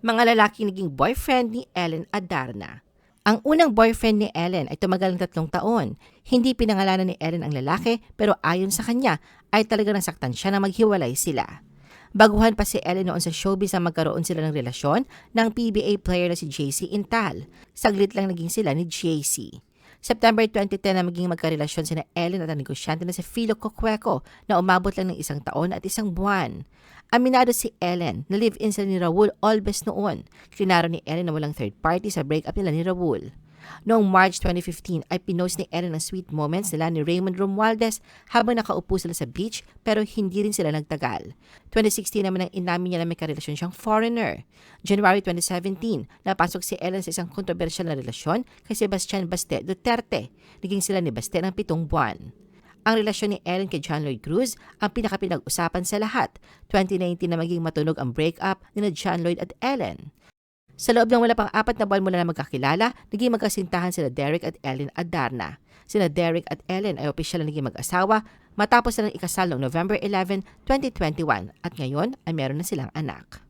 Mga lalaking naging boyfriend ni Ellen Adarna. Ang unang boyfriend ni Ellen ay tumagal ng 3 taon. Hindi pinangalanan ni Ellen ang lalaki pero ayon sa kanya ay talagang nasaktan siya na maghiwalay sila. Baguhan pa si Ellen noon sa showbiz na magkaroon sila ng relasyon ng PBA player na si JC Intal. Saglit lang naging sila ni JC. September 2010 na maging magkarelasyon sina Ellen at ang negosyante na si Philo Coqueco na umabot lang ng 1 taon at 1 buwan. Aminado si Ellen na live-in sila ni Raul Olbes noon. Klinaro ni Ellen na walang third party sa breakup nila ni Raul. Noong March 2015 ay pinost ni Ellen ang sweet moments nila ni Raymond Romualdez habang nakaupo sila sa beach pero hindi rin sila nagtagal. 2016 naman ang inamin niya na may karelasyon siyang foreigner. January 2017, napasok si Ellen sa isang kontrobersyal na relasyon kay Sebastian Baste Duterte. Naging sila ni Baste ng 7 buwan. Ang relasyon ni Ellen kay John Lloyd Cruz ang pinakapinag-usapan sa lahat. 2019 na maging matunog ang breakup ni John Lloyd at Ellen. Sa loob ng wala pang 4 na buwan mula na magkakilala, naging magkasintahan sila Derek at Ellen Adarna. Sina Derek at Ellen ay opisyal na naging mag-asawa matapos silang ikasal noong November 11, 2021 at ngayon ay meron na silang anak.